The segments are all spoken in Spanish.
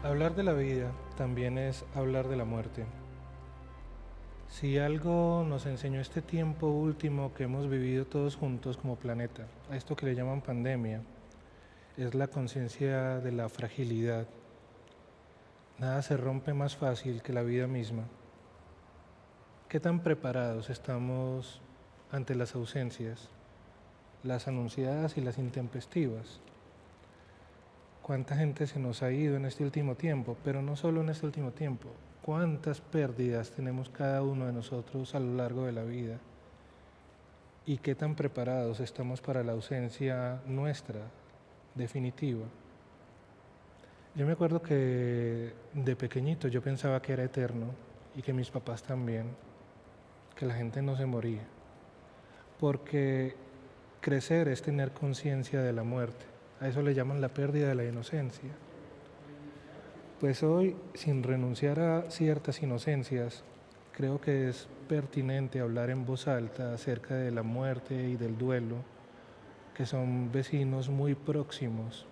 Hablar de la vida también es hablar de la muerte. Si algo nos enseñó este tiempo último que hemos vivido todos juntos como planeta, a esto que le llaman pandemia, es la conciencia de la fragilidad. Nada se rompe más fácil que la vida misma. ¿Qué tan preparados estamos ante las ausencias, las anunciadas y las intempestivas? ¿Cuánta gente se nos ha ido en este último tiempo? Pero no solo en este último tiempo. ¿Cuántas pérdidas tenemos cada uno de nosotros a lo largo de la vida? ¿Y qué tan preparados estamos para la ausencia nuestra, definitiva? Yo me acuerdo que de pequeñito yo pensaba que era eterno y que mis papás también, que la gente no se moría. Porque crecer es tener conciencia de la muerte. A eso le llaman la pérdida de la inocencia. Pues hoy, sin renunciar a ciertas inocencias, creo que es pertinente hablar en voz alta acerca de la muerte y del duelo, que son vecinos muy próximos,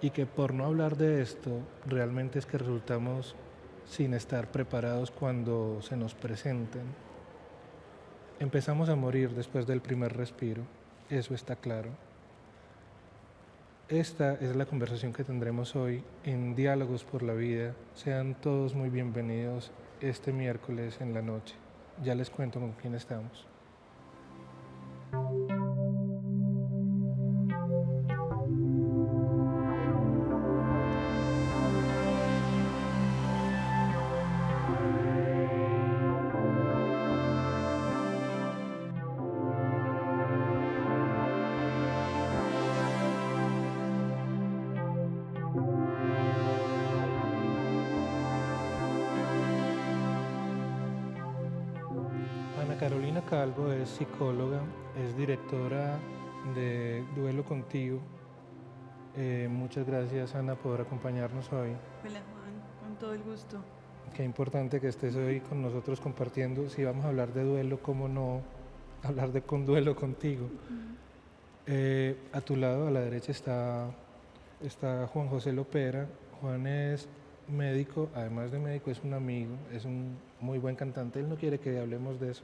y que por no hablar de esto, realmente es que resultamos sin estar preparados cuando se nos presenten. Empezamos a morir después del primer respiro, eso está claro. Esta es la conversación que tendremos hoy en Diálogos por la Vida. Sean todos muy bienvenidos este miércoles en la noche. Ya les cuento con quién estamos. Ana Carolina Calvo es psicóloga, es directora de Duelo Contigo. Muchas gracias, Ana, por acompañarnos hoy. Hola Juan, con todo el gusto. Qué importante que estés hoy con nosotros compartiendo. Si vamos a hablar de duelo, ¿cómo no hablar de con duelo contigo? A tu lado, a la derecha, está Juan José Lopera. Juan es médico, además de médico es un amigo, es un muy buen cantante. Él no quiere que hablemos de eso.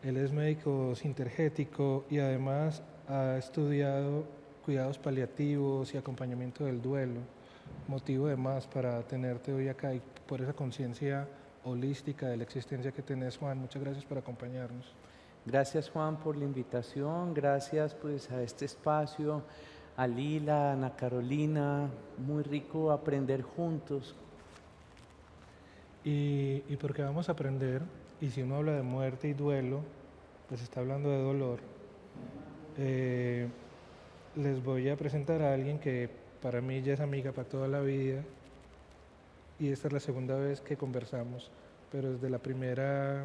Él es médico sintergético y además ha estudiado cuidados paliativos y acompañamiento del duelo. Motivo de más para tenerte hoy acá y por esa conciencia holística de la existencia que tenés, Juan. Muchas gracias por acompañarnos. Gracias Juan por la invitación, gracias pues a este espacio, a Lila, a Ana Carolina, muy rico aprender juntos. Y porque vamos a aprender, y si uno habla de muerte y duelo, pues está hablando de dolor. Les voy a presentar a alguien que para mí ya es amiga para toda la vida, y esta es la segunda vez que conversamos, pero desde la primera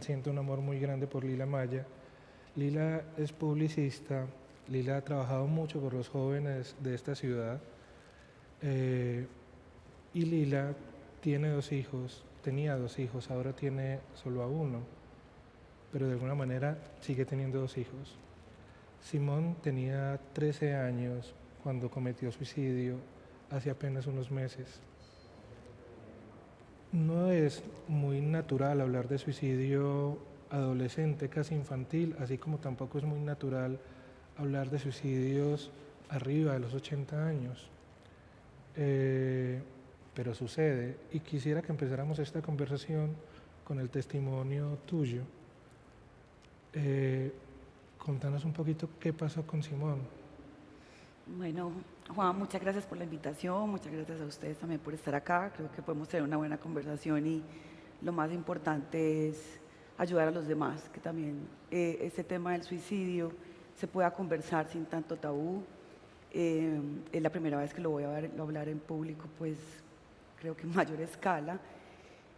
siento un amor muy grande por Lila Maya. Lila es publicista, Lila ha trabajado mucho por los jóvenes de esta ciudad, y Lila tiene 2 hijos, tenía 2 hijos, ahora tiene solo a uno, pero de alguna manera sigue teniendo 2 hijos. Simón tenía 13 años cuando cometió suicidio hace apenas unos meses. No es muy natural hablar de suicidio adolescente, casi infantil, así como tampoco es muy natural hablar de suicidios arriba de los 80 años. Pero sucede, y quisiera que empezáramos esta conversación con el testimonio tuyo. Contanos un poquito qué pasó con Simón. Bueno, Juan, muchas gracias por la invitación, muchas gracias a ustedes también por estar acá. Creo que podemos tener una buena conversación y lo más importante es ayudar a los demás, que también este tema del suicidio se pueda conversar sin tanto tabú. Es la primera vez que lo voy a hablar en público, pues creo que en mayor escala.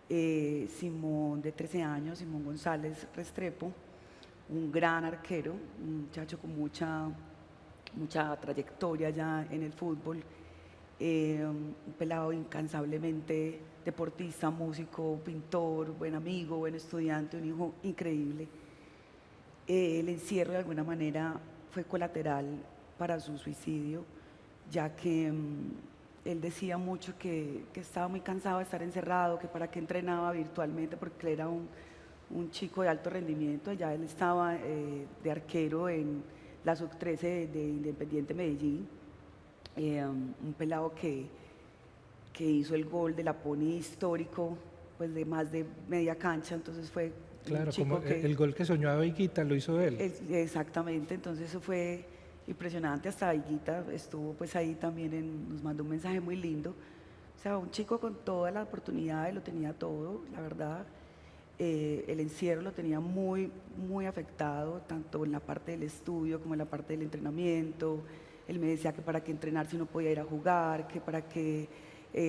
Simón, de 13 años, Simón González Restrepo, un gran arquero, un muchacho con mucha trayectoria ya en el fútbol, un pelado incansablemente deportista, músico, pintor, buen amigo, buen estudiante, un hijo increíble. El encierro de alguna manera fue colateral para su suicidio, ya que él decía mucho que estaba muy cansado de estar encerrado, que para qué entrenaba virtualmente, porque él era un chico de alto rendimiento. Ya él estaba de arquero en la sub-13 de Independiente Medellín, un pelado que hizo el gol de la Pony histórico, pues de más de media cancha, entonces fue un Claro, como chico que... el gol que soñaba Higuita lo hizo él. Exactamente, entonces eso fue impresionante. Hasta Higuita estuvo pues ahí también, nos mandó un mensaje muy lindo. O sea, un chico con toda la oportunidad, lo tenía todo, la verdad. El encierro lo tenía muy, muy afectado, tanto en la parte del estudio como en la parte del entrenamiento. Él me decía que para qué entrenar si no podía ir a jugar, que para qué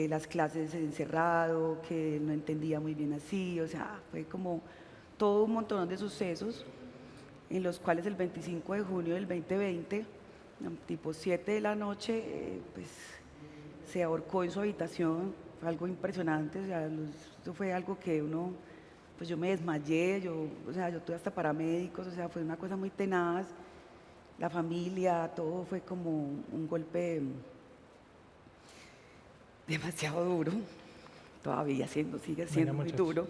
las clases encerrado, que él no entendía muy bien así. O sea, fue como todo un montón de sucesos en los cuales el 25 de junio del 2020, tipo 7 de la noche, pues se ahorcó en su habitación. Fue algo impresionante, o sea, esto fue algo que uno, pues yo me desmayé, o sea, yo tuve hasta paramédicos, o sea, fue una cosa muy tenaz. La familia, todo fue como un golpe demasiado duro, todavía sigue siendo muy duro.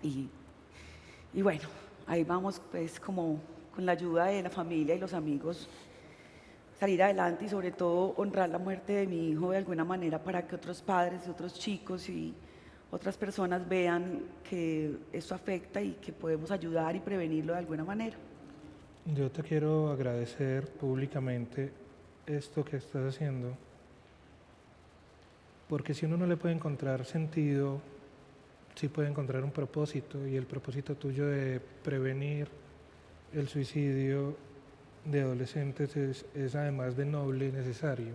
Y bueno, ahí vamos pues como con la ayuda de la familia y los amigos, salir adelante y sobre todo honrar la muerte de mi hijo de alguna manera para que otros padres, otros chicos y otras personas vean que esto afecta y que podemos ayudar y prevenirlo de alguna manera. Yo te quiero agradecer públicamente esto que estás haciendo, porque si uno no le puede encontrar sentido, sí puede encontrar un propósito, y el propósito tuyo de prevenir el suicidio de adolescentes es además de noble y necesario.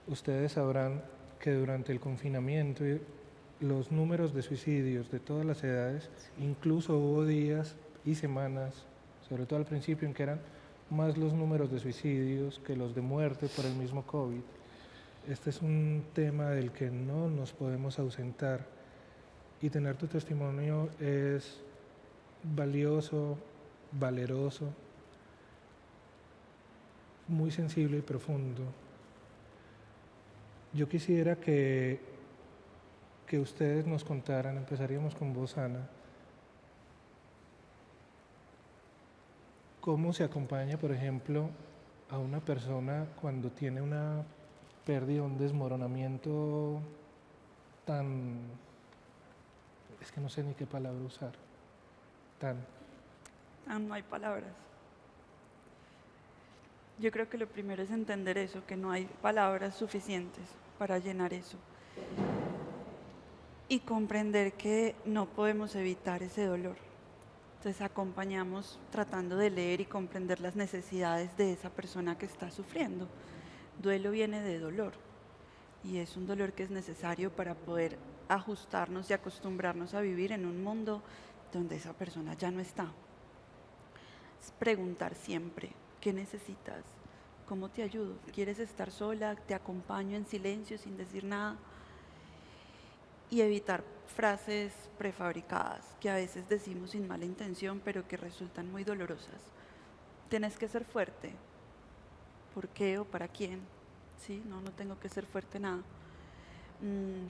Ustedes sabrán que durante el confinamiento los números de suicidios de todas las edades, incluso hubo días y semanas, sobre todo al principio, en que eran más los números de suicidios que los de muerte por el mismo COVID. Este es un tema del que no nos podemos ausentar, y tener tu testimonio es valioso, valeroso, muy sensible y profundo. Yo quisiera que ustedes nos contaran, empezaríamos con vos, Ana, cómo se acompaña, por ejemplo, a una persona cuando tiene una pérdida, un desmoronamiento tan, es que no sé ni qué palabra usar, no hay palabras. Yo creo que lo primero es entender eso, que no hay palabras suficientes para llenar eso. Y comprender que no podemos evitar ese dolor. Entonces acompañamos tratando de leer y comprender las necesidades de esa persona que está sufriendo. Duelo viene de dolor, y es un dolor que es necesario para poder ajustarnos y acostumbrarnos a vivir en un mundo donde esa persona ya no está. Es preguntar siempre, ¿qué necesitas? ¿Cómo te ayudo? ¿Quieres estar sola? ¿Te acompaño en silencio sin decir nada? Y evitar frases prefabricadas que a veces decimos sin mala intención, pero que resultan muy dolorosas. Tienes que ser fuerte. ¿Por qué o para quién? ¿Sí? No tengo que ser fuerte nada.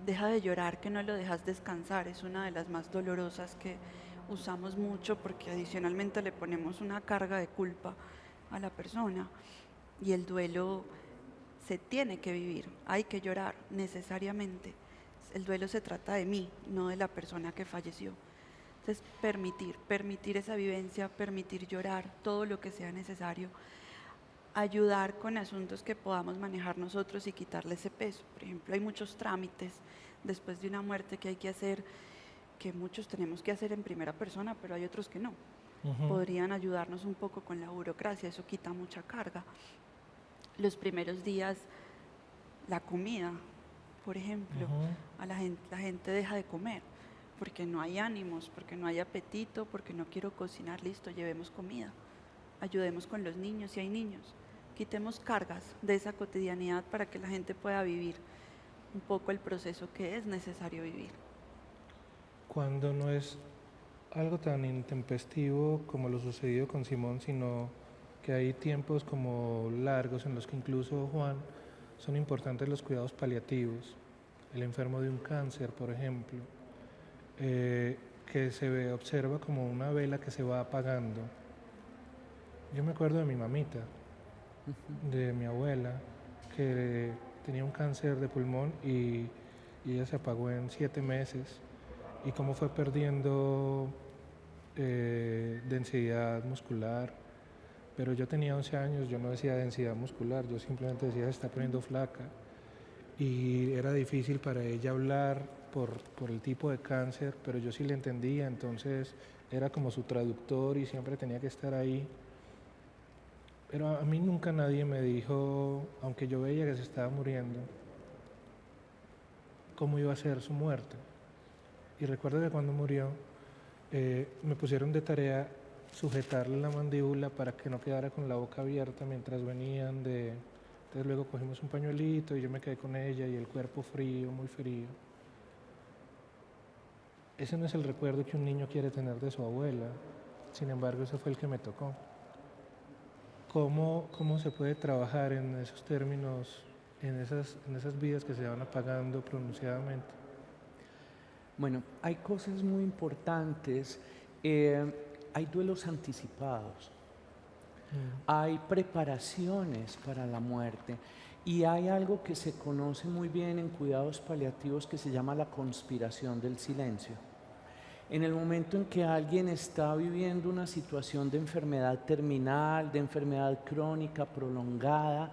Deja de llorar, que no lo dejas descansar. Es una de las más dolorosas que usamos mucho, porque adicionalmente le ponemos una carga de culpa a la persona. Y el duelo se tiene que vivir, hay que llorar necesariamente. El duelo se trata de mí, no de la persona que falleció. Entonces, permitir esa vivencia, permitir llorar todo lo que sea necesario, ayudar con asuntos que podamos manejar nosotros y quitarle ese peso. Por ejemplo, hay muchos trámites después de una muerte que hay que hacer, que muchos tenemos que hacer en primera persona, pero hay otros que no. Podrían ayudarnos un poco con la burocracia, eso quita mucha carga. Los primeros días, la comida, por ejemplo, la gente deja de comer porque no hay ánimos, porque no hay apetito, porque no quiero cocinar. Listo, llevemos comida, ayudemos con los niños si hay niños, quitemos cargas de esa cotidianidad para que la gente pueda vivir un poco el proceso que es necesario vivir. Cuando no es algo tan intempestivo como lo sucedido con Simón, sino que hay tiempos como largos en los que incluso Juan son importantes los cuidados paliativos. El enfermo de un cáncer, por ejemplo, que observa como una vela que se va apagando. Yo me acuerdo de mi mamita, de mi abuela, que tenía un cáncer de pulmón y ella se apagó en 7 meses, y cómo fue perdiendo densidad muscular. Pero yo tenía 11 años, yo no decía densidad muscular, yo simplemente decía se está poniendo flaca, y era difícil para ella hablar por el tipo de cáncer, pero yo sí le entendía, entonces era como su traductor y siempre tenía que estar ahí. Pero a mí nunca nadie me dijo, aunque yo veía que se estaba muriendo, cómo iba a ser su muerte. Y recuerdo que cuando murió, me pusieron de tarea sujetarle la mandíbula para que no quedara con la boca abierta mientras venían de... Entonces luego cogimos un pañuelito y yo me quedé con ella y el cuerpo frío, muy frío. Ese no es el recuerdo que un niño quiere tener de su abuela, sin embargo ese fue el que me tocó. ¿Cómo se puede trabajar en esos términos, en esas vidas que se van apagando pronunciadamente? Bueno, hay cosas muy importantes. Hay duelos anticipados, hay preparaciones para la muerte, y hay algo que se conoce muy bien en cuidados paliativos que se llama la conspiración del silencio. En el momento en que alguien está viviendo una situación de enfermedad terminal, de enfermedad crónica prolongada,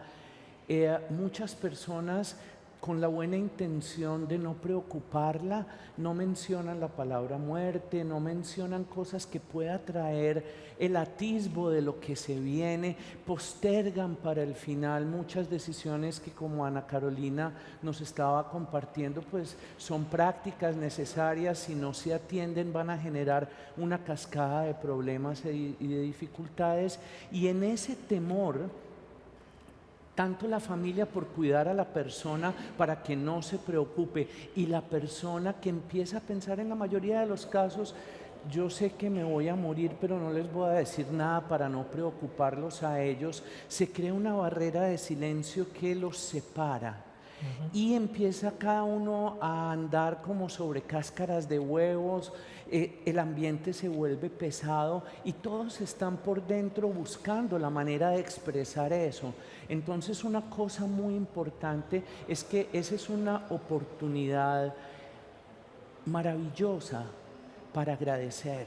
muchas personas, con la buena intención de no preocuparla, no mencionan la palabra muerte, no mencionan cosas que pueda traer el atisbo de lo que se viene, postergan para el final muchas decisiones que, como Ana Carolina nos estaba compartiendo, pues son prácticas necesarias. Si no se atienden, van a generar una cascada de problemas y de dificultades, y en ese temor, tanto la familia por cuidar a la persona para que no se preocupe, y la persona que empieza a pensar, en la mayoría de los casos, yo sé que me voy a morir, pero no les voy a decir nada para no preocuparlos a ellos. Se crea una barrera de silencio que los separa. Y empieza cada uno a andar como sobre cáscaras de huevos, el ambiente se vuelve pesado y todos están por dentro buscando la manera de expresar eso. Entonces, una cosa muy importante es que esa es una oportunidad maravillosa para agradecer,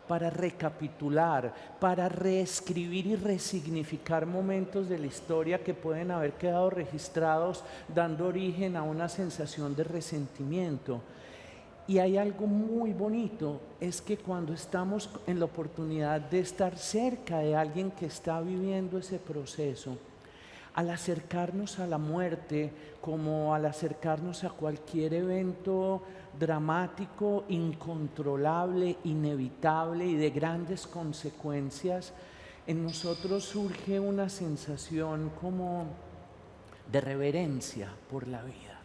para recapitular, para reescribir y resignificar momentos de la historia que pueden haber quedado registrados, dando origen a una sensación de resentimiento. Y hay algo muy bonito, es que cuando estamos en la oportunidad de estar cerca de alguien que está viviendo ese proceso, al acercarnos a la muerte, como al acercarnos a cualquier evento dramático, incontrolable, inevitable y de grandes consecuencias, en nosotros surge una sensación como de reverencia por la vida.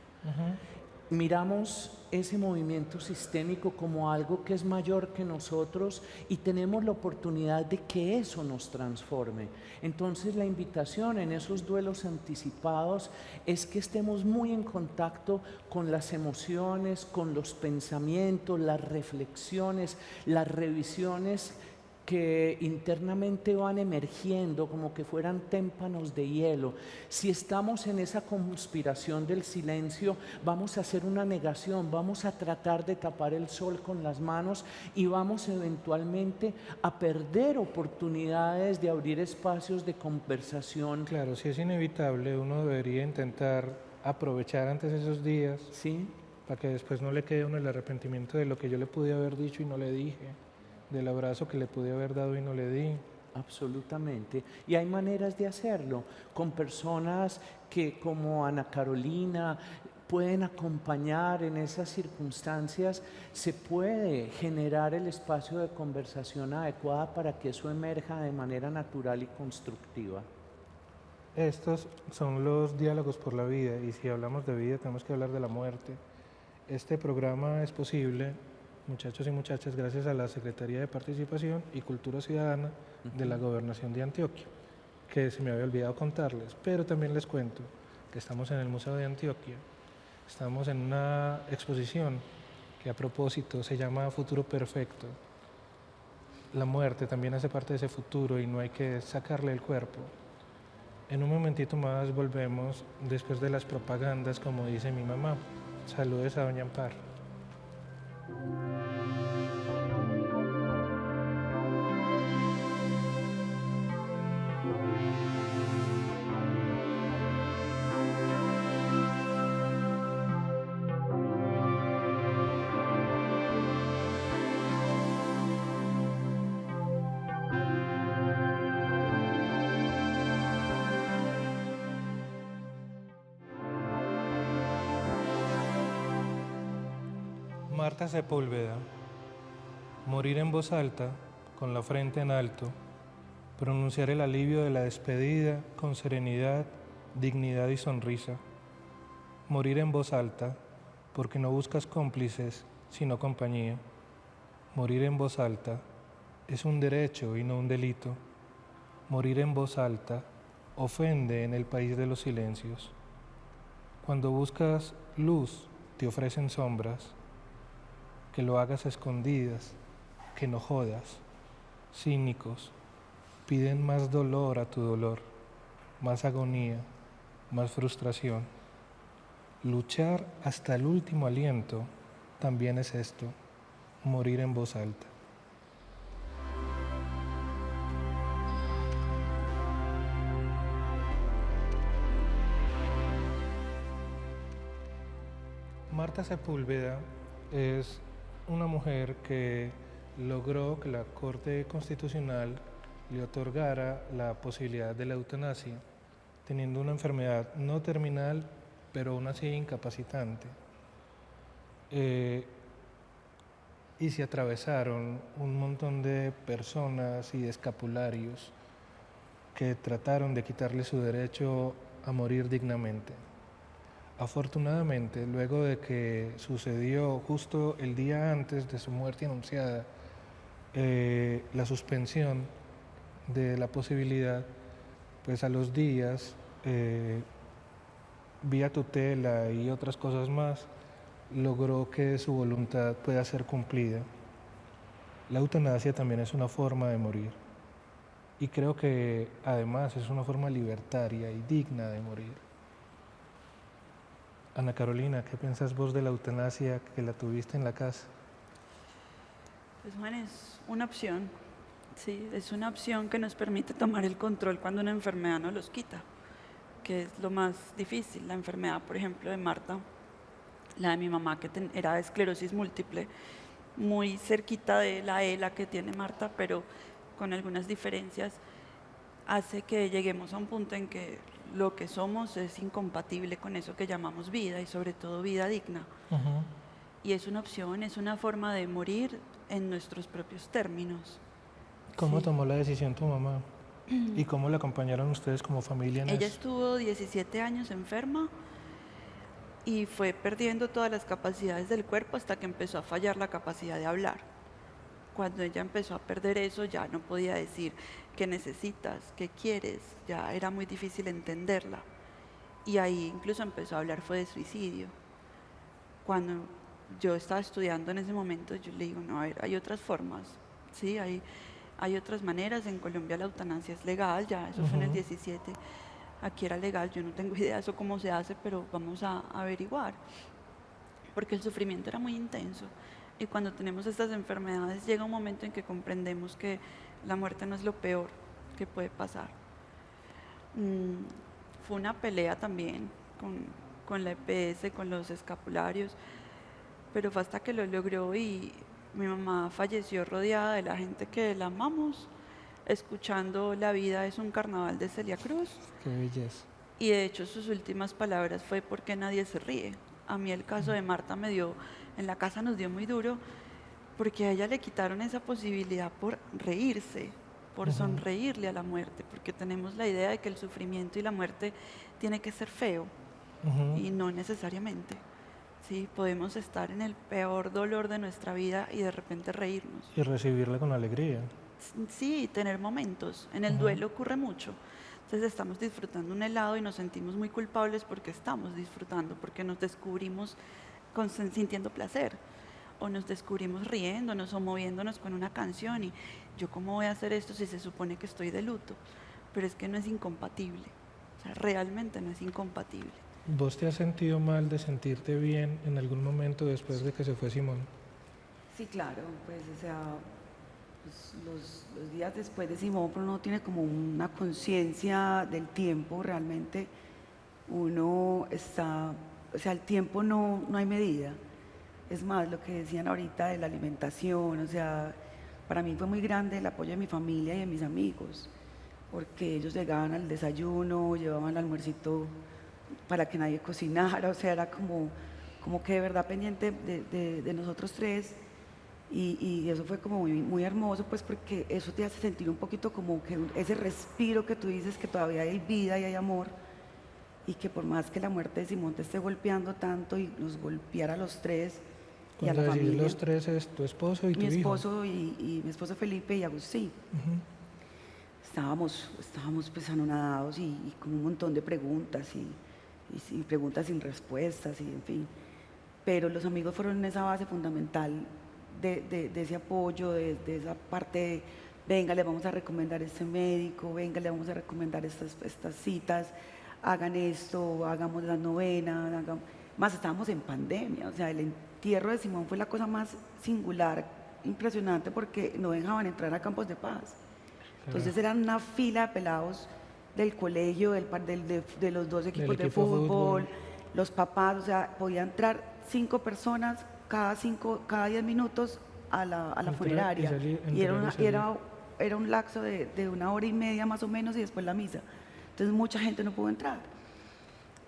Miramos ese movimiento sistémico como algo que es mayor que nosotros y tenemos la oportunidad de que eso nos transforme. Entonces, la invitación en esos duelos anticipados es que estemos muy en contacto con las emociones, con los pensamientos, las reflexiones, las revisiones que internamente van emergiendo como que fueran témpanos de hielo. Si estamos en esa conspiración del silencio, vamos a hacer una negación, vamos a tratar de tapar el sol con las manos y vamos eventualmente a perder oportunidades de abrir espacios de conversación. Claro, si es inevitable, uno debería intentar aprovechar antes esos días, ¿Sí? para que después no le quede a uno el arrepentimiento de lo que yo le pude haber dicho y no le dije, del abrazo que le pude haber dado y no le di. Absolutamente. Y hay maneras de hacerlo con personas que, como Ana Carolina, pueden acompañar en esas circunstancias. Se puede generar el espacio de conversación adecuada para que eso emerja de manera natural y constructiva. Estos son los diálogos por la vida, y si hablamos de vida tenemos que hablar de la muerte. Este programa es posible, muchachos y muchachas, gracias a la Secretaría de Participación y Cultura Ciudadana de la Gobernación de Antioquia, que se me había olvidado contarles, pero también les cuento que estamos en el Museo de Antioquia, estamos en una exposición que a propósito se llama Futuro Perfecto. La muerte también hace parte de ese futuro y no hay que sacarle el cuerpo. En un momentito más volvemos después de las propagandas, como dice mi mamá. Saludes a doña Amparo. Marta Sepúlveda. Morir en voz alta, con la frente en alto, pronunciar el alivio de la despedida con serenidad, dignidad y sonrisa. Morir en voz alta, porque no buscas cómplices, sino compañía. Morir en voz alta es un derecho y no un delito. Morir en voz alta ofende en el país de los silencios. Cuando buscas luz, te ofrecen sombras. Que lo hagas a escondidas, que no jodas. Cínicos, piden más dolor a tu dolor, más agonía, más frustración. Luchar hasta el último aliento también es esto, morir en voz alta. Marta Sepúlveda es una mujer que logró que la Corte Constitucional le otorgara la posibilidad de la eutanasia, teniendo una enfermedad no terminal, pero aún así incapacitante. Y se atravesaron un montón de personas y de escapularios que trataron de quitarle su derecho a morir dignamente. Afortunadamente, luego de que sucedió justo el día antes de su muerte anunciada, la suspensión de la posibilidad, pues a los días, vía tutela y otras cosas más, logró que su voluntad pueda ser cumplida. La eutanasia también es una forma de morir y creo que además es una forma libertaria y digna de morir. Ana Carolina, ¿qué piensas vos de la eutanasia que la tuviste en la casa? Pues Juan, es una opción, sí, es una opción que nos permite tomar el control cuando una enfermedad nos los quita, que es lo más difícil. La enfermedad, por ejemplo, de Marta, la de mi mamá, que era esclerosis múltiple, muy cerquita de la ELA que tiene Marta, pero con algunas diferencias, hace que lleguemos a un punto en que lo que somos es incompatible con eso que llamamos vida y sobre todo vida digna. Uh-huh. Y es una opción, es una forma de morir en nuestros propios términos. ¿Cómo Sí. tomó la decisión tu mamá? ¿Y cómo la acompañaron ustedes como familia en Ella eso? estuvo 17 años enferma y fue perdiendo todas las capacidades del cuerpo hasta que empezó a fallar la capacidad de hablar. Cuando ella empezó a perder eso, ya no podía decir qué necesitas, qué quieres, ya era muy difícil entenderla. Y ahí incluso empezó a hablar fue de suicidio. Cuando yo estaba estudiando en ese momento, yo le digo, no, a ver, hay otras formas, ¿sí? Hay otras maneras. En Colombia la eutanasia es legal, ya eso fue en el 17, aquí era legal, yo no tengo idea de eso cómo se hace, pero vamos a averiguar, porque el sufrimiento era muy intenso. Y cuando tenemos estas enfermedades llega un momento en que comprendemos que la muerte no es lo peor que puede pasar. Fue una pelea también con la EPS, con los escapularios, pero fue hasta que lo logró y mi mamá falleció rodeada de la gente que la amamos, escuchando La vida es un carnaval de Celia Cruz. Qué belleza. Y de hecho sus últimas palabras fue ¿por qué nadie se ríe? A mí el caso de Marta en la casa nos dio muy duro porque a ella le quitaron esa posibilidad por reírse, por sonreírle a la muerte, porque tenemos la idea de que el sufrimiento y la muerte tiene que ser feo y no necesariamente. Sí, podemos estar en el peor dolor de nuestra vida y de repente reírnos. Y recibirla con alegría. Sí, tener momentos. En el duelo ocurre mucho. Entonces estamos disfrutando un helado y nos sentimos muy culpables porque estamos disfrutando, porque nos descubrimos sintiendo placer, o nos descubrimos riéndonos o moviéndonos con una canción y yo cómo voy a hacer esto si se supone que estoy de luto, pero es que no es incompatible, o sea, realmente no es incompatible. ¿Vos te has sentido mal de sentirte bien en algún momento después de que se fue Simón? Sí, claro, pues, o sea, pues, los días después de Simón, pero uno tiene como una conciencia del tiempo, realmente uno está, o sea, el tiempo no hay medida. Es más, lo que decían ahorita de la alimentación, o sea, para mí fue muy grande el apoyo de mi familia y de mis amigos, porque ellos llegaban al desayuno, llevaban el almuercito para que nadie cocinara, o sea, era como que de verdad pendiente de nosotros tres. Y eso fue como muy hermoso, pues porque eso te hace sentir un poquito como que ese respiro que tú dices que todavía hay vida y hay amor, y que por más que la muerte de Simón te esté golpeando tanto y nos golpeara a los tres y a Cuando la decís familia, los tres es tu esposo y tu mi hijo. esposo y mi esposo Felipe y Agustín, Ujú. estábamos pues anonadados y con un montón de preguntas y preguntas sin respuestas y en fin. Pero los amigos fueron esa base fundamental de ese apoyo, de esa parte de, venga, le vamos a recomendar este médico, venga, le vamos a recomendar estas citas, hagan esto, hagamos las novenas, más estábamos en pandemia, o sea, el entierro de Simón fue la cosa más singular, impresionante, porque no dejaban entrar a campos de paz. Entonces eran una fila de pelados del colegio, de los dos equipos de equipo de fútbol, fútbol. los papás, o sea, podía entrar 5 personas cada 10 minutos a la Entrar y funeraria. salir, Y entrar y salir. era un lapso de 1 hora y media más o menos y después la misa. Entonces mucha gente no pudo entrar.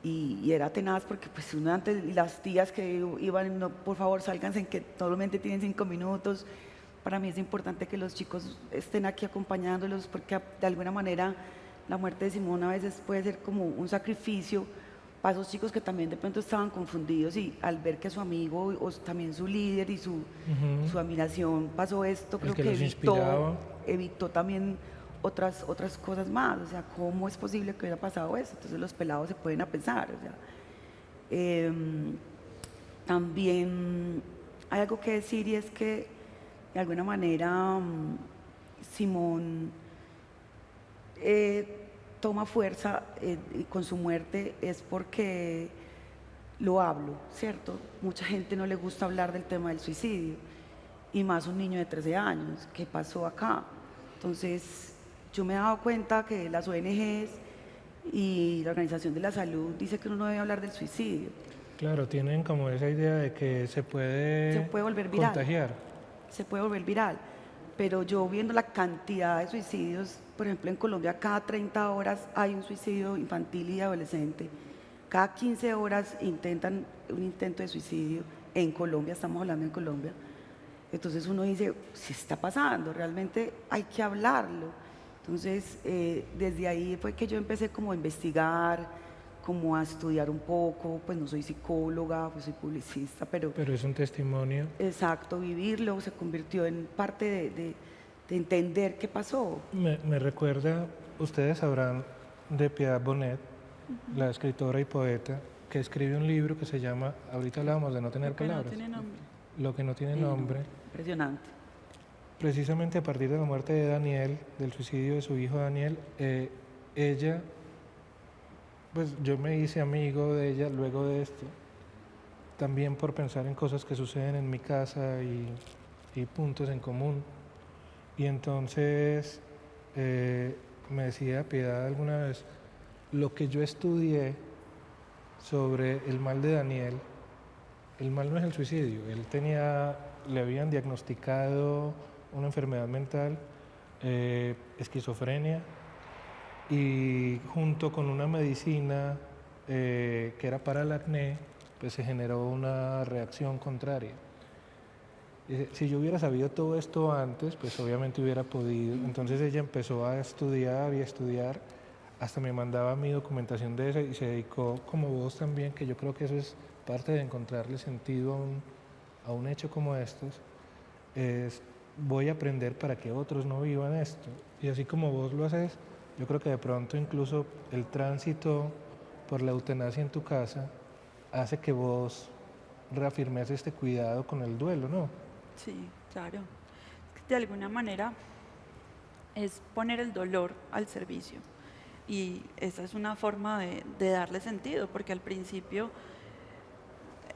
Y era tenaz porque pues uno antes, y las tías que iban, no, por favor sálganse, que solamente tienen 5 minutos. Para mí es importante que los chicos estén aquí acompañándolos porque de alguna manera la muerte de Simón a veces puede ser como un sacrificio para esos chicos que también de pronto estaban confundidos y al ver que su amigo o también su líder y su admiración pasó esto, creo que que los inspiraba. evitó también otras cosas más, o sea, ¿cómo es posible que hubiera pasado eso? Entonces los pelados se pueden a pensar, o sea. También hay algo que decir y es que de alguna manera Simón toma fuerza y con su muerte es porque lo hablo, ¿cierto? Mucha gente no le gusta hablar del tema del suicidio y más un niño de 13 años. ¿Qué pasó acá? Entonces yo me he dado cuenta que las ONGs y la Organización de la Salud dice que uno no debe hablar del suicidio. Claro, tienen como esa idea de que se puede volver viral. contagiar. Se puede volver viral, pero yo viendo la cantidad de suicidios, por ejemplo en Colombia cada 30 horas hay un suicidio infantil y adolescente, cada 15 horas intentan un intento de suicidio en Colombia, estamos hablando en Colombia. Entonces uno dice, ¿qué está pasando? Realmente hay que hablarlo. Entonces desde ahí fue que yo empecé como a investigar, como a estudiar un poco, pues no soy psicóloga, pues soy publicista, pero es un testimonio. exacto, vivirlo se convirtió en parte de entender qué pasó. Me recuerda, ustedes sabrán de Piedad Bonet, la escritora y poeta, que escribe un libro que se llama, ahorita hablábamos de no tener palabras, No tiene nombre. Lo que no tiene nombre. Impresionante. Precisamente a partir de la muerte de Daniel, del suicidio de su hijo Daniel, ella, pues yo me hice amigo de ella luego de esto, también por pensar en cosas que suceden en mi casa y puntos en común. Y entonces me decía Piedad alguna vez, lo que yo estudié sobre el mal de Daniel, el mal no es el suicidio, le habían diagnosticado una enfermedad mental, esquizofrenia, y junto con una medicina que era para el acné, pues se generó una reacción contraria. Si yo hubiera sabido todo esto antes, pues obviamente hubiera podido. Entonces ella empezó a estudiar y a estudiar, hasta me mandaba mi documentación de eso y se dedicó, como vos también, que yo creo que eso es parte de encontrarle sentido a un hecho como estos, es voy a aprender para que otros no vivan esto. Y así como vos lo haces, Yo creo que de pronto incluso el tránsito por la eutanasia en tu casa hace que vos reafirmes este cuidado con el duelo, ¿no? Sí, claro. De alguna manera es poner el dolor al servicio. Y esa es una forma de darle sentido, porque al principio,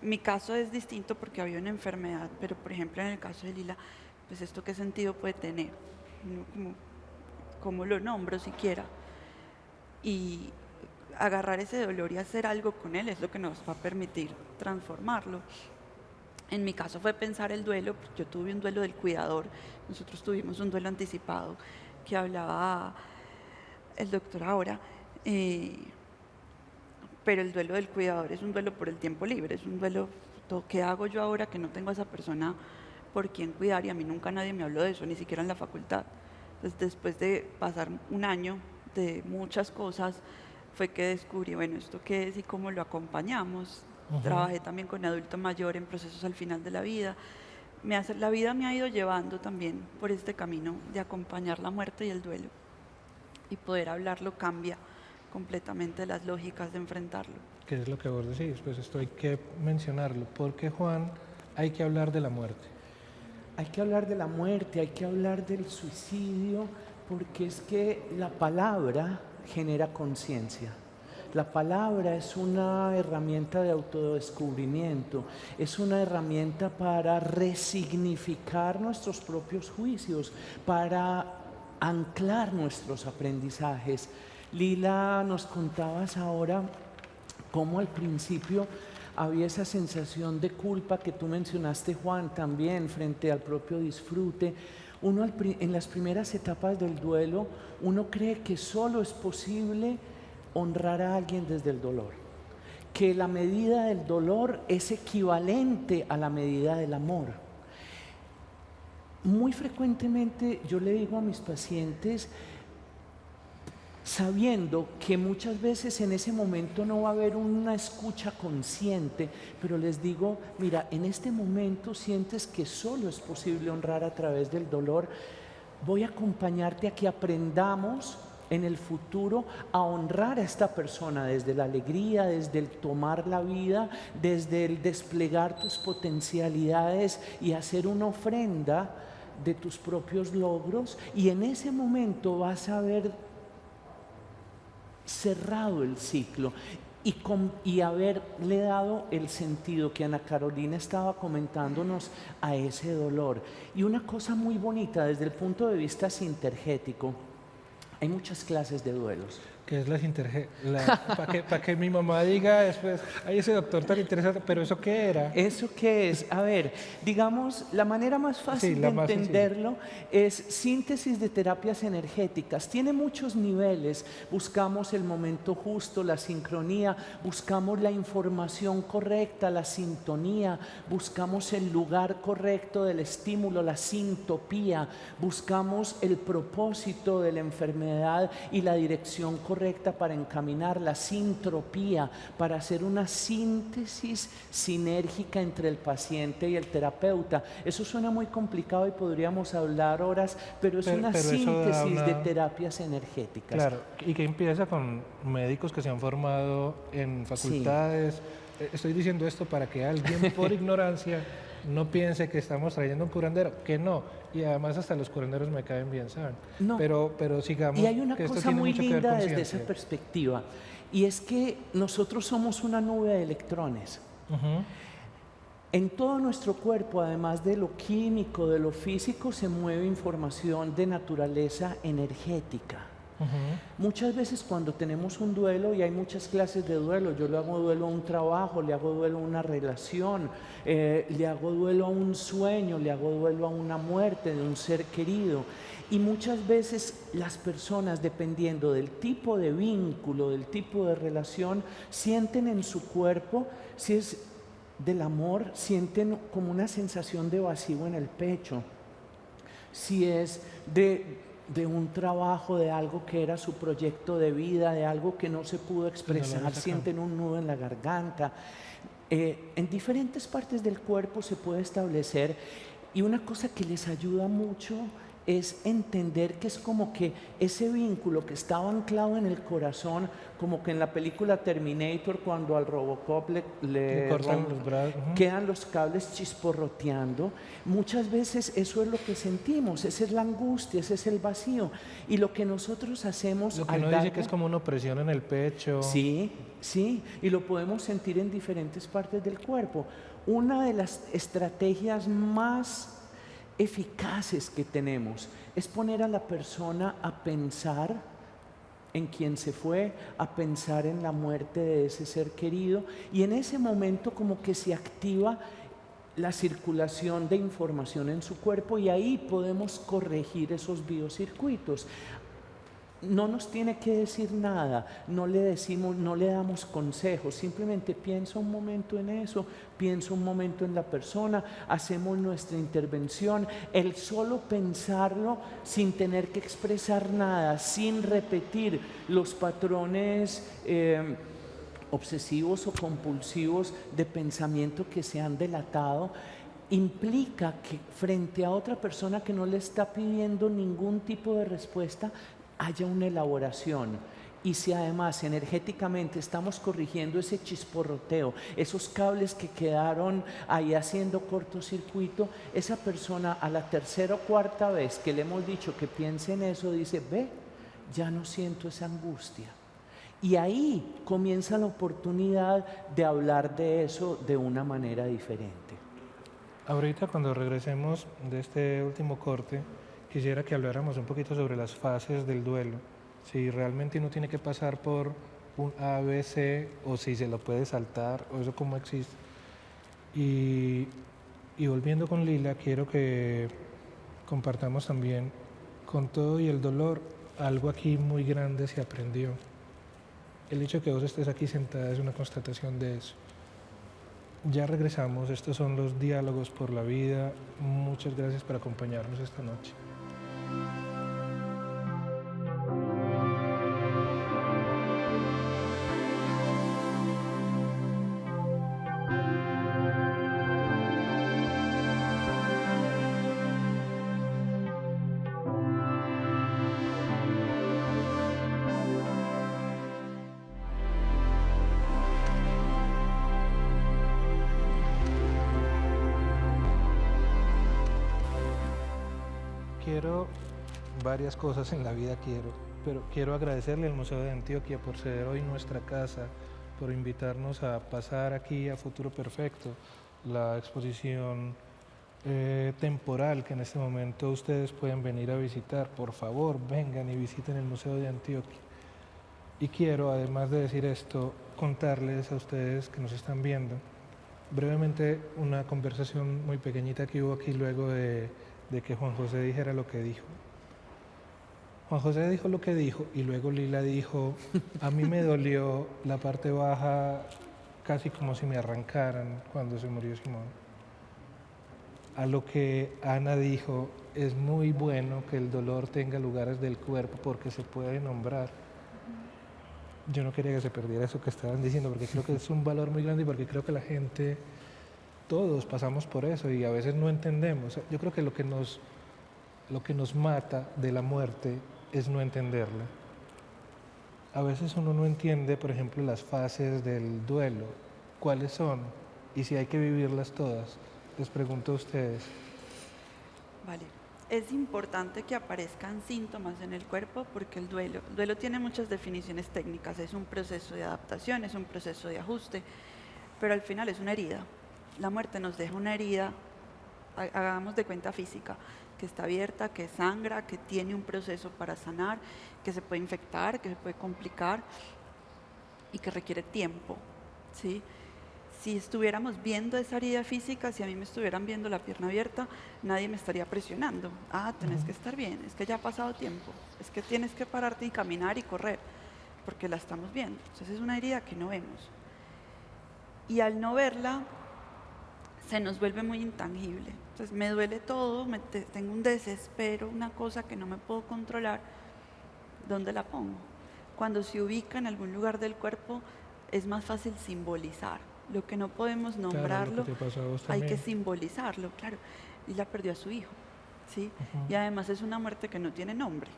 mi caso es distinto porque había una enfermedad, pero por ejemplo en el caso de Lila, pues esto qué sentido puede tener, ¿no? Como lo nombro siquiera. Y agarrar ese dolor y hacer algo con él es lo que nos va a permitir transformarlo. En mi caso fue pensar el duelo, yo tuve un duelo del cuidador, nosotros tuvimos un duelo anticipado que hablaba el doctor ahora, pero el duelo del cuidador es un duelo por el tiempo libre, es un duelo, ¿qué hago yo ahora que no tengo a esa persona por quien cuidar? Y a mí nunca nadie me habló de eso, ni siquiera en la facultad. Entonces, después de pasar un año de muchas cosas, fue que descubrí, bueno, ¿esto qué es y cómo lo acompañamos? Trabajé también con adulto mayor en procesos al final de la vida. La vida me ha ido llevando también por este camino de acompañar la muerte y el duelo. Y poder hablarlo cambia completamente las lógicas de enfrentarlo. ¿Qué es lo que vos decís? Pues esto hay que mencionarlo. ¿Por qué, Juan, hay que hablar de la muerte? Hay que hablar de la muerte, hay que hablar del suicidio, porque es que la palabra genera conciencia. La palabra es una herramienta de autodescubrimiento, es una herramienta para resignificar nuestros propios juicios, para anclar nuestros aprendizajes. Lila, nos contabas ahora cómo al principio había esa sensación de culpa que tú mencionaste, Juan, también frente al propio disfrute. Uno en las primeras etapas del duelo, uno cree que solo es posible honrar a alguien desde el dolor, que la medida del dolor es equivalente a la medida del amor. Muy frecuentemente yo le digo a mis pacientes, sabiendo que muchas veces en ese momento no va a haber una escucha consciente, pero les digo, mira, en este momento sientes que solo es posible honrar a través del dolor, voy a acompañarte a que aprendamos en el futuro a honrar a esta persona desde la alegría, desde el tomar la vida, desde el desplegar tus potencialidades y hacer una ofrenda de tus propios logros, y en ese momento vas a haber cerrado el ciclo y haberle dado el sentido que Ana Carolina estaba comentándonos a ese dolor. Y una cosa muy bonita desde el punto de vista sintergético, hay muchas clases de duelos. ¿Qué es para que mi mamá diga después, ay, ese doctor tan interesante, pero ¿eso qué era? ¿Eso qué es? A ver, digamos, la manera más fácil de entenderlo es síntesis de terapias energéticas. Tiene muchos niveles. Buscamos el momento justo, la sincronía, buscamos la información correcta, la sintonía, buscamos el lugar correcto del estímulo, la sintopía, buscamos el propósito de la enfermedad y la dirección correcta para encaminar, la sintropía, para hacer una síntesis sinérgica entre el paciente y el terapeuta. Eso suena muy complicado y podríamos hablar horas, pero es una síntesis de terapias energéticas. Claro, y que empieza con médicos que se han formado en facultades. Sí. Estoy diciendo esto para que alguien por ignorancia no piense que estamos trayendo un curandero, que no, y además hasta los curanderos me caen bien, ¿saben? No. Pero sigamos. Y hay una que cosa muy linda desde esa perspectiva, y es que nosotros somos una nube de electrones. En todo nuestro cuerpo, además de lo químico, de lo físico, se mueve información de naturaleza energética. Muchas veces cuando tenemos un duelo, y hay muchas clases de duelo, yo le hago duelo a un trabajo, le hago duelo a una relación, le hago duelo a un sueño, le hago duelo a una muerte de un ser querido, y muchas veces las personas, dependiendo del tipo de vínculo, del tipo de relación, sienten en su cuerpo, si es del amor, sienten como una sensación de vacío en el pecho, si es de un trabajo, de algo que era su proyecto de vida, de algo que no se pudo expresar, sienten un nudo en la garganta. En diferentes partes del cuerpo se puede establecer, y una cosa que les ayuda mucho es entender que es como que ese vínculo que estaba anclado en el corazón, como que en la película Terminator, cuando al Robocop Le cortan los brazos. quedan los cables chisporroteando. Muchas veces eso es lo que sentimos, esa es la angustia, ese es el vacío. Y lo que nosotros hacemos Lo que al uno dice darle- que es como una opresión en el pecho. Sí, sí, y lo podemos sentir en diferentes partes del cuerpo. Una de las estrategias más eficaces que tenemos es poner a la persona a pensar en quien se fue, a pensar en la muerte de ese ser querido, y en ese momento como que se activa la circulación de información en su cuerpo y ahí podemos corregir esos biocircuitos. No nos tiene que decir nada, no le decimos, no le damos consejos, simplemente piensa un momento en eso, piensa un momento en la persona, hacemos nuestra intervención. El solo pensarlo sin tener que expresar nada, sin repetir los patrones obsesivos o compulsivos de pensamiento que se han delatado, implica que frente a otra persona que no le está pidiendo ningún tipo de respuesta, haya una elaboración. Y si además energéticamente estamos corrigiendo ese chisporroteo, esos cables que quedaron ahí haciendo cortocircuito, esa persona a la tercera o cuarta vez que le hemos dicho que piense en eso, dice, ve, ya no siento esa angustia. Y ahí comienza la oportunidad de hablar de eso de una manera diferente. Ahorita cuando regresemos de este último corte, quisiera que habláramos un poquito sobre las fases del duelo. Si realmente uno tiene que pasar por un A, B, C, o si se lo puede saltar, o eso cómo existe. Y volviendo con Lila, quiero que compartamos también, con todo y el dolor, algo aquí muy grande se aprendió. El hecho de que vos estés aquí sentada es una constatación de eso. Ya regresamos, estos son los diálogos por la vida. Muchas gracias por acompañarnos esta noche. Quiero varias cosas en la vida, pero quiero agradecerle al Museo de Antioquia por ceder hoy nuestra casa, por invitarnos a pasar aquí a Futuro Perfecto, la exposición temporal que en este momento ustedes pueden venir a visitar. Por favor, vengan y visiten el Museo de Antioquia. Y quiero, además de decir esto, contarles a ustedes que nos están viendo brevemente una conversación muy pequeñita que hubo aquí luego de que Juan José dijera lo que dijo. Juan José dijo lo que dijo y luego Lila dijo, a mí me dolió la parte baja casi como si me arrancaran cuando se murió Simón. A lo que Ana dijo, es muy bueno que el dolor tenga lugares del cuerpo porque se puede nombrar. Yo no quería que se perdiera eso que estaban diciendo porque creo que es un valor muy grande y porque creo que la gente, todos pasamos por eso y a veces no entendemos. Yo creo que lo que nos mata de la muerte es no entenderla. A veces uno no entiende, por ejemplo, las fases del duelo, cuáles son y si hay que vivirlas todas. Les pregunto a ustedes. Vale. Es importante que aparezcan síntomas en el cuerpo porque el duelo tiene muchas definiciones técnicas, es un proceso de adaptación, es un proceso de ajuste, pero al final es una herida. La muerte nos deja una herida, hagamos de cuenta física, que está abierta, que sangra, que tiene un proceso para sanar, que se puede infectar, que se puede complicar y que requiere tiempo, ¿sí? Si estuviéramos viendo esa herida física, si a mí me estuvieran viendo la pierna abierta, nadie me estaría presionando. Ah, tenés que estar bien, es que ya ha pasado tiempo, es que tienes que pararte y caminar y correr, porque la estamos viendo. Entonces es una herida que no vemos. Y al no verla, se nos vuelve muy intangible. Entonces me duele todo, tengo un desespero, una cosa que no me puedo controlar. ¿Dónde la pongo? Cuando se ubica en algún lugar del cuerpo, es más fácil simbolizar. Lo que no podemos nombrarlo, Claro, lo que te pasó a vos hay que también. simbolizarlo, claro. Lila perdió a su hijo, ¿sí? Ujú. Y además es una muerte que no tiene nombre,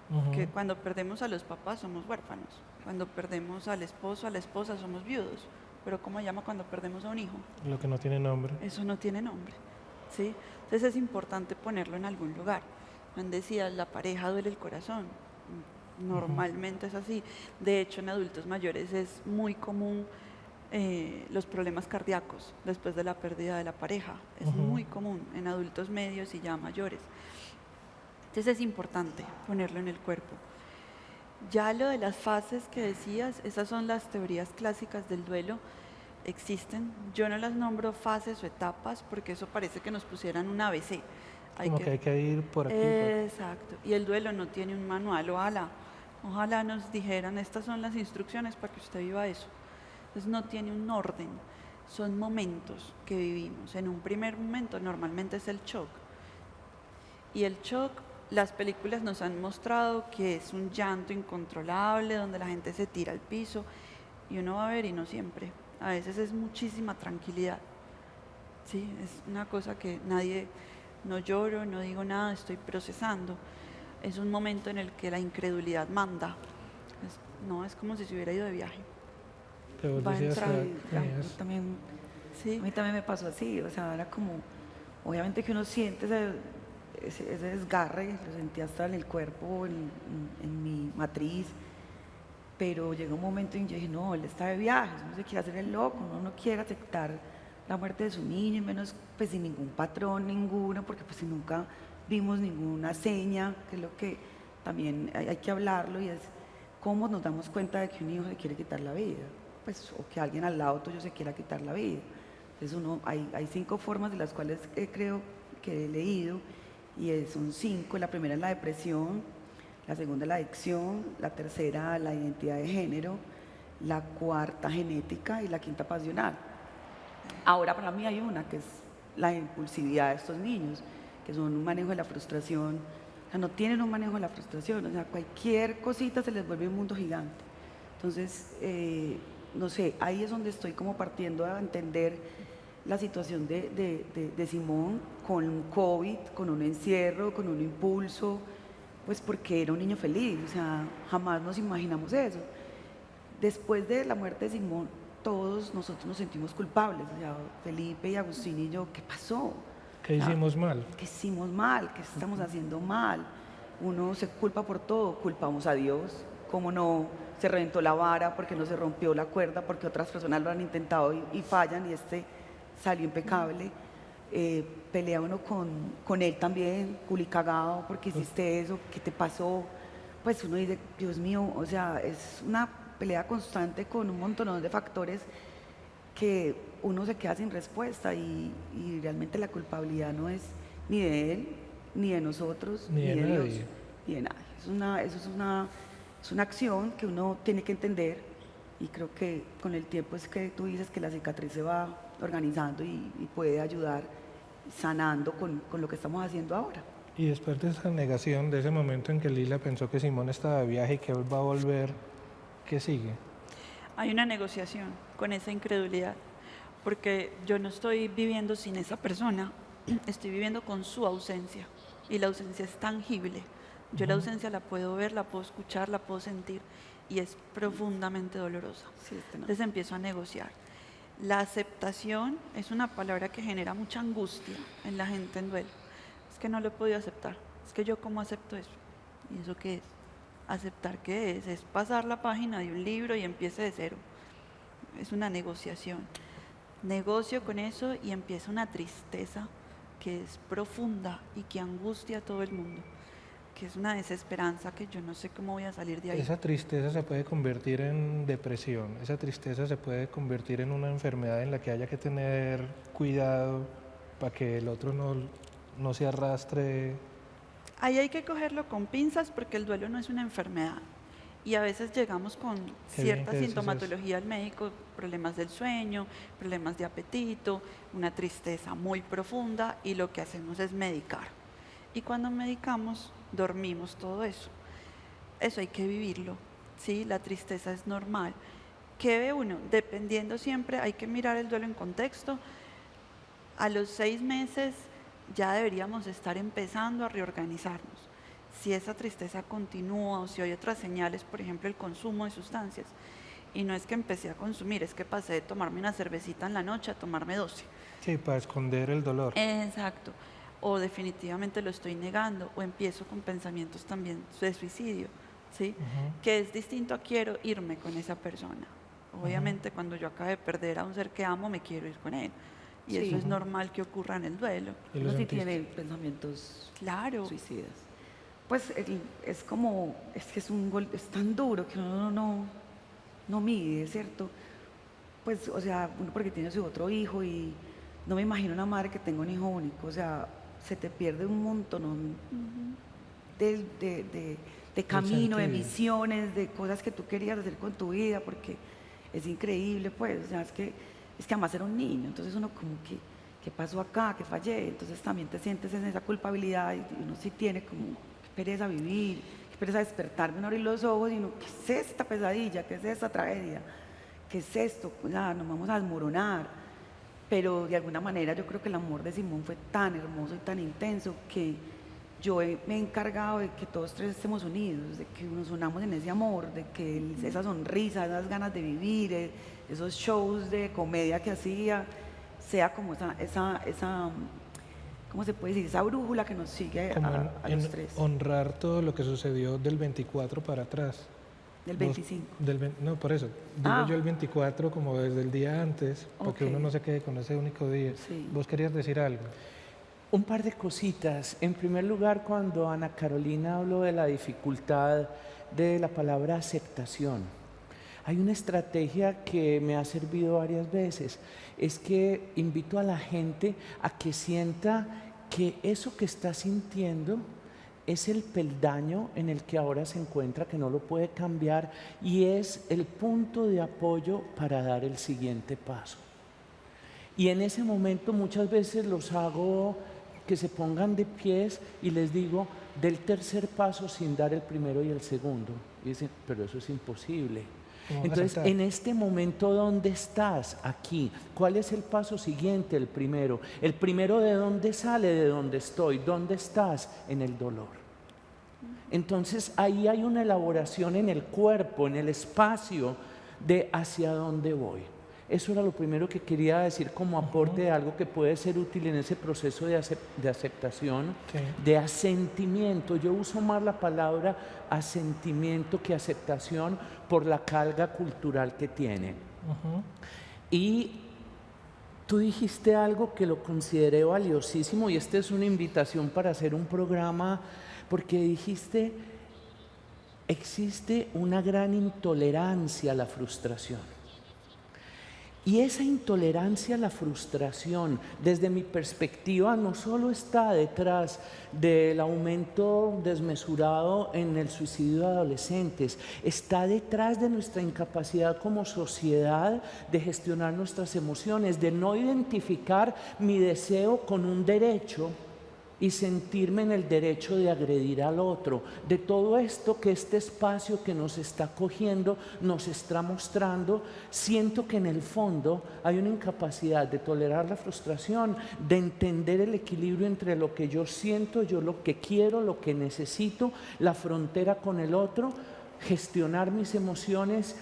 Ujú. que cuando perdemos a los papás somos huérfanos, cuando perdemos al esposo, a la esposa somos viudos, pero ¿cómo se llama cuando perdemos a un hijo? Lo que no tiene nombre. Eso no tiene nombre, ¿sí? Entonces es importante ponerlo en algún lugar. Juan decía, la pareja duele el corazón. Normalmente es así. De hecho, en adultos mayores es muy común los problemas cardíacos después de la pérdida de la pareja. Es Ujú. muy común en adultos medios y ya mayores. Entonces es importante ponerlo en el cuerpo. Ya lo de las fases que decías, esas son las teorías clásicas del duelo. Existen, yo no las nombro fases o etapas porque eso parece que nos pusieran un ABC. Como que hay que ir por aquí. Exacto, y el duelo no tiene un manual, ojalá nos dijeran, estas son las instrucciones para que usted viva eso. Entonces no tiene un orden, son momentos que vivimos. En un primer momento normalmente es el shock. Y el shock, las películas nos han mostrado que es un llanto incontrolable, donde la gente se tira al piso, y uno va a ver y no siempre. A veces es muchísima tranquilidad. Sí, es una cosa que nadie, no lloro, no digo nada, estoy procesando. Es un momento en el que la incredulidad manda. No, es como si se hubiera ido de viaje. Te Va a volvés entrar, hasta- Yo tenías- también, Sí, a mí también me pasó así, o sea, era como, obviamente que uno siente ese desgarre, lo sentía hasta en el cuerpo, en mi matriz, pero llegó un momento en que yo dije, no, él está de viaje, uno se quiere hacer el loco, uno no quiere aceptar la muerte de su niño, y menos pues sin ningún patrón, ninguno, porque pues si nunca vimos ninguna seña, que es lo que también hay que hablarlo, y es cómo nos damos cuenta de que un hijo se quiere quitar la vida, pues, o que alguien al lado tuyo se quiera quitar la vida. Entonces hay 5 formas de las cuales creo que he leído, y son 5. La primera es la depresión, la segunda es la adicción, la tercera la identidad de género, la cuarta genética y la quinta pasional. Ahora para mí hay una que es la impulsividad de estos niños, que son un manejo de la frustración, o sea, no tienen un manejo de la frustración, o sea, cualquier cosita se les vuelve un mundo gigante. Entonces, no sé, ahí es donde estoy como partiendo a entender la situación de Simón con COVID, con un encierro, con un impulso, pues porque era un niño feliz, o sea, jamás nos imaginamos eso. Después de la muerte de Simón, todos nosotros nos sentimos culpables, o sea, Felipe y Agustín y yo, ¿qué pasó? ¿Qué hicimos mal? ¿Qué hicimos mal? ¿Qué estamos haciendo mal? Uno se culpa por todo, culpamos a Dios, cómo no se reventó la vara, porque no se rompió la cuerda, porque otras personas lo han intentado y fallan, y este salió impecable. Pelea uno con él también, culicagado, porque hiciste eso, ¿qué te pasó? Pues uno dice, Dios mío, o sea, es una pelea constante con un montón de factores que uno se queda sin respuesta, y realmente la culpabilidad no es ni de él, ni de nosotros, Ni de Dios, nadie. ni de nadie. Eso es una acción que uno tiene que entender, y creo que con el tiempo es que tú dices que la cicatriz se va organizando y puede ayudar sanando con lo que estamos haciendo ahora. Y después de esa negación, de ese momento en que Lila pensó que Simón estaba de viaje y que él va a volver, ¿qué sigue? hay una negociación con esa incredulidad, porque yo no estoy viviendo sin esa persona, estoy viviendo con su ausencia, y la ausencia es tangible. Yo la ausencia la puedo ver, la puedo escuchar, la puedo sentir, y es profundamente dolorosa. Sí, no. Entonces empiezo a negociar. La aceptación es una palabra que genera mucha angustia en la gente en duelo. Es que no lo he podido aceptar. Es que yo cómo acepto eso. ¿Y eso qué es? Aceptar qué es pasar la página de un libro y empiece de cero. Es una negociación. Negocio con eso y empieza una tristeza que es profunda y que angustia a todo el mundo, que es una desesperanza que yo no sé cómo voy a salir de ahí. Esa tristeza se puede convertir en depresión, esa tristeza se puede convertir en una enfermedad en la que haya que tener cuidado para que el otro no se arrastre. Ahí hay que cogerlo con pinzas porque el duelo no es una enfermedad. Y a veces llegamos con Qué bien cierta que dices sintomatología al médico, problemas del sueño, problemas de apetito, una tristeza muy profunda, y lo que hacemos es medicar. Y cuando medicamos, dormimos todo eso. Eso hay que vivirlo, ¿sí? La tristeza es normal. ¿Qué ve uno? Dependiendo siempre, hay que mirar el duelo en contexto. A los 6 meses ya deberíamos estar empezando a reorganizarnos. Si esa tristeza continúa o si hay otras señales, por ejemplo, el consumo de sustancias, y no es que empecé a consumir, es que pasé de tomarme una cervecita en la noche a tomarme 12. Sí, para esconder el dolor. Exacto. O definitivamente lo estoy negando, o empiezo con pensamientos también de suicidio, ¿sí? Que es distinto a quiero irme con esa persona. Obviamente cuando yo acabe de perder a un ser que amo, me quiero ir con él. Y Sí. eso es normal que ocurra en el duelo. ¿Y lo Uno sí sentiste? tiene pensamientos Claro. suicidas. Pues es como, es que es un golpe, es tan duro que uno no mide, ¿cierto? Pues, o sea, uno porque tiene su otro hijo y no me imagino una madre que tenga un hijo único, o sea, se te pierde un montón de camino, de sentido. misiones, de cosas que tú querías hacer con tu vida, porque es increíble, pues, o sea, es que además era un niño, entonces uno como que, ¿qué pasó acá? ¿Qué fallé? Entonces también te sientes en esa culpabilidad y uno sí tiene como, qué pereza vivir, qué pereza despertarme, uno abrir los ojos y uno, ¿qué es esta pesadilla? ¿Qué es esta tragedia? ¿Qué es esto? Pues, nos vamos a desmoronar. Pero de alguna manera yo creo que el amor de Simón fue tan hermoso y tan intenso que me he encargado de que todos tres estemos unidos, de que nos unamos en ese amor, de que esa sonrisa, esas ganas de vivir, esos shows de comedia que hacía, sea como esa ¿cómo se puede decir? Esa brújula que nos sigue Como a los tres. honrar todo lo que sucedió del 24 para atrás. Del Vos- 25. no, por eso. Digo Ah. yo el 24 como desde el día antes, para que Ok. uno no se quede con ese único día. Sí. ¿Vos querías decir algo? Un par de cositas. En primer lugar, cuando Ana Carolina habló de la dificultad de la palabra aceptación, hay una estrategia que me ha servido varias veces. Es que invito a la gente a que sienta que eso que está sintiendo es el peldaño en el que ahora se encuentra, que no lo puede cambiar, y es el punto de apoyo para dar el siguiente paso. Y en ese momento muchas veces los hago que se pongan de pies y les digo del tercer paso sin dar el primero y el segundo. Y dicen, pero eso es imposible. ¿Cómo vas a Entonces, saltar? en este momento, ¿dónde estás? Aquí. ¿Cuál es el paso siguiente? El primero. El primero, ¿de dónde sale? De dónde estoy. ¿Dónde estás? En el dolor. Entonces, ahí hay una elaboración en el cuerpo, en el espacio de hacia dónde voy. Eso era lo primero que quería decir como aporte de algo que puede ser útil en ese proceso de aceptación, Sí. de asentimiento. Yo uso más la palabra asentimiento que aceptación por la carga cultural que tiene. Ujú. Y tú dijiste algo que lo consideré valiosísimo y esta es una invitación para hacer un programa porque dijiste, existe una gran intolerancia a la frustración. Y esa intolerancia a la frustración, desde mi perspectiva, no solo está detrás del aumento desmesurado en el suicidio de adolescentes, está detrás de nuestra incapacidad como sociedad de gestionar nuestras emociones, de no identificar mi deseo con un derecho y sentirme en el derecho de agredir al otro. De todo esto que este espacio que nos está cogiendo nos está mostrando, siento que en el fondo hay una incapacidad de tolerar la frustración, de entender el equilibrio entre lo que yo siento, yo lo que quiero, lo que necesito, la frontera con el otro, gestionar mis emociones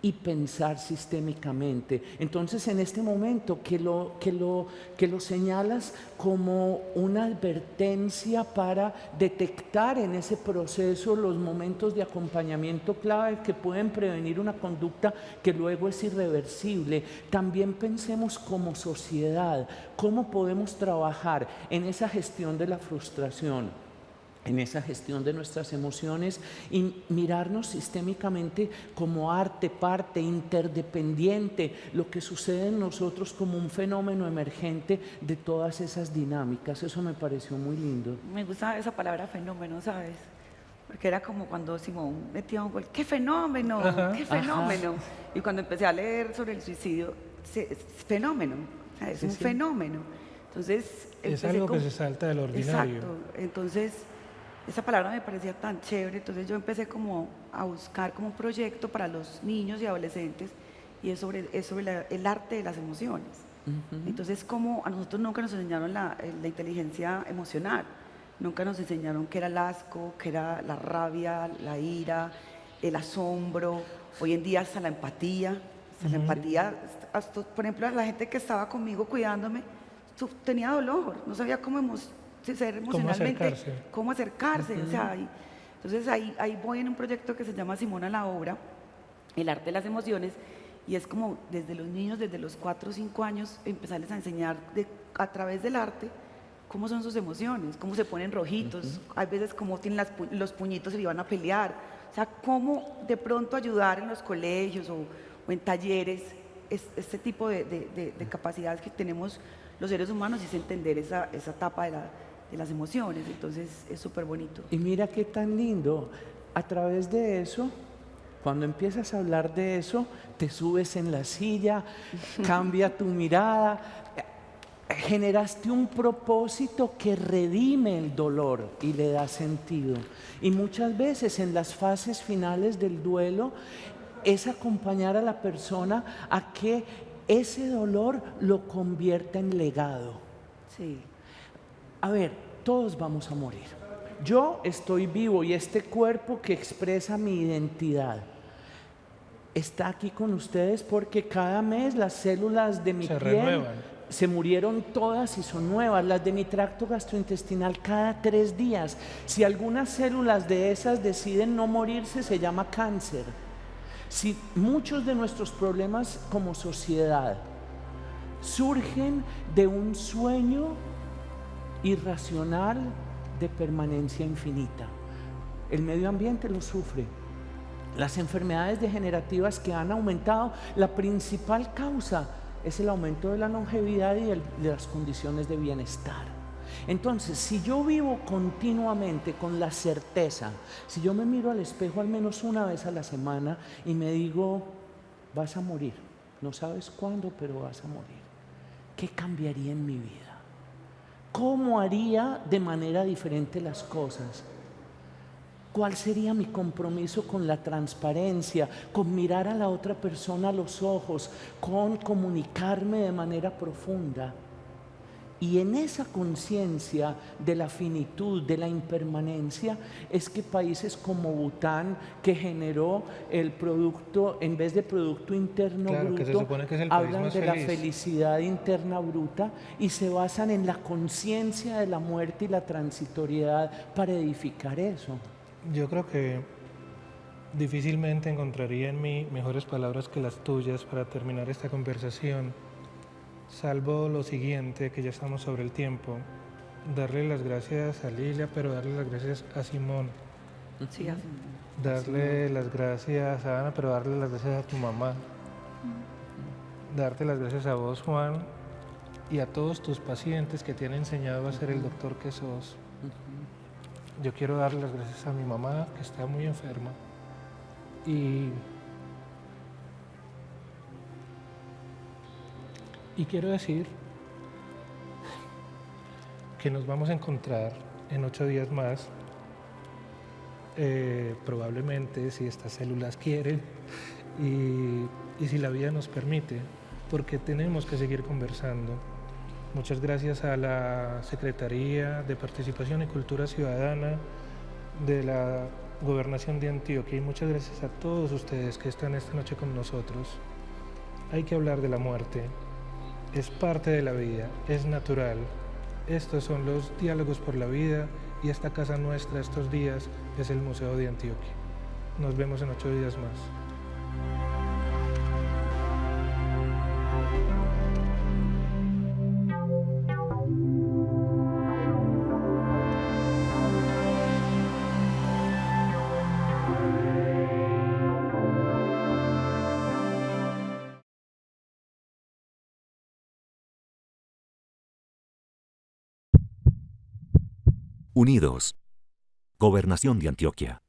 y pensar sistémicamente. Entonces, en este momento que lo señalas como una advertencia para detectar en ese proceso los momentos de acompañamiento clave que pueden prevenir una conducta que luego es irreversible, también pensemos como sociedad cómo podemos trabajar en esa gestión de la frustración, en esa gestión de nuestras emociones y mirarnos sistémicamente como arte, parte, interdependiente, lo que sucede en nosotros como un fenómeno emergente de todas esas dinámicas. Eso me pareció muy lindo. Me gusta esa palabra fenómeno, ¿sabes? Porque era como cuando Simón metía un gol, ¡qué fenómeno! Ajá. ¡Qué fenómeno! Y cuando empecé a leer sobre el suicidio, es fenómeno, o sea, es Sí, un sí. fenómeno. Entonces, Es empecé algo que como- se salta del ordinario. Exacto. Entonces, esa palabra me parecía tan chévere, entonces yo empecé como a buscar como un proyecto para los niños y adolescentes y es sobre el arte de las emociones. Entonces, como a nosotros nunca nos enseñaron la inteligencia emocional, nunca nos enseñaron qué era el asco, qué era la rabia, la ira, el asombro, hoy en día hasta la empatía. Hasta la empatía, por ejemplo, la gente que estaba conmigo cuidándome tenía dolor, no sabía ser emocionalmente, cómo acercarse. O sea, entonces ahí voy en un proyecto que se llama Simona la Obra, el arte de las emociones, y es como desde los niños, desde los 4 o 5 años, empezarles a enseñar a través del arte cómo son sus emociones, cómo se ponen rojitos, hay veces cómo tienen los puñitos y le van a pelear. O sea, cómo de pronto ayudar en los colegios o en talleres, este tipo de capacidades que tenemos los seres humanos, es entender esa etapa de las emociones. Entonces es súper bonito. Y mira qué tan lindo, a través de eso, cuando empiezas a hablar de eso, te subes en la silla, cambia tu mirada, generaste un propósito que redime el dolor y le da sentido. Y muchas veces en las fases finales del duelo es acompañar a la persona a que ese dolor lo convierta en legado. Sí. A ver, todos vamos a morir. Yo estoy vivo y este cuerpo que expresa mi identidad está aquí con ustedes porque cada mes las células de mi piel renuevan. Se murieron todas y son nuevas. Las de mi tracto gastrointestinal cada 3 días. Si algunas células de esas deciden no morirse, se llama cáncer. Si muchos de nuestros problemas como sociedad surgen de un sueño irracional de permanencia infinita, el medio ambiente lo sufre. Las enfermedades degenerativas que han aumentado, la principal causa es el aumento de la longevidad y de las condiciones de bienestar. Entonces, si yo vivo continuamente con la certeza, si yo me miro al espejo al menos una vez a la semana y me digo, vas a morir, no sabes cuándo, pero vas a morir, ¿qué cambiaría en mi vida? ¿Cómo haría de manera diferente las cosas? ¿Cuál sería mi compromiso con la transparencia, con mirar a la otra persona a los ojos, con comunicarme de manera profunda? Y en esa conciencia de la finitud, de la impermanencia, es que países como Bután, que generó el producto, en vez de Producto Interno Claro, que se Bruto, supone que es el país hablan más de la feliz. felicidad interna bruta y se basan en la conciencia de la muerte y la transitoriedad para edificar eso. Yo creo que difícilmente encontraría en mí mejores palabras que las tuyas para terminar esta conversación, salvo lo siguiente, que ya estamos sobre el tiempo: darle las gracias a Lilia, pero darle las gracias a Simón, Sí, así. darle las gracias a Ana, pero darle las gracias a tu mamá, darte las gracias a vos, Juan, y a todos tus pacientes que te han enseñado a ser el doctor que sos. Yo quiero darle las gracias a mi mamá, que está muy enferma, y quiero decir que nos vamos a encontrar en 8 días más, probablemente, si estas células quieren y si la vida nos permite, porque tenemos que seguir conversando. Muchas gracias a la Secretaría de Participación y Cultura Ciudadana de la Gobernación de Antioquia, y muchas gracias a todos ustedes que están esta noche con nosotros. Hay que hablar de la muerte, es parte de la vida, es natural. Estos son los diálogos por la vida, y esta casa nuestra estos días es el Museo de Antioquia. Nos vemos en 8 días más. Unidos. Gobernación de Antioquia.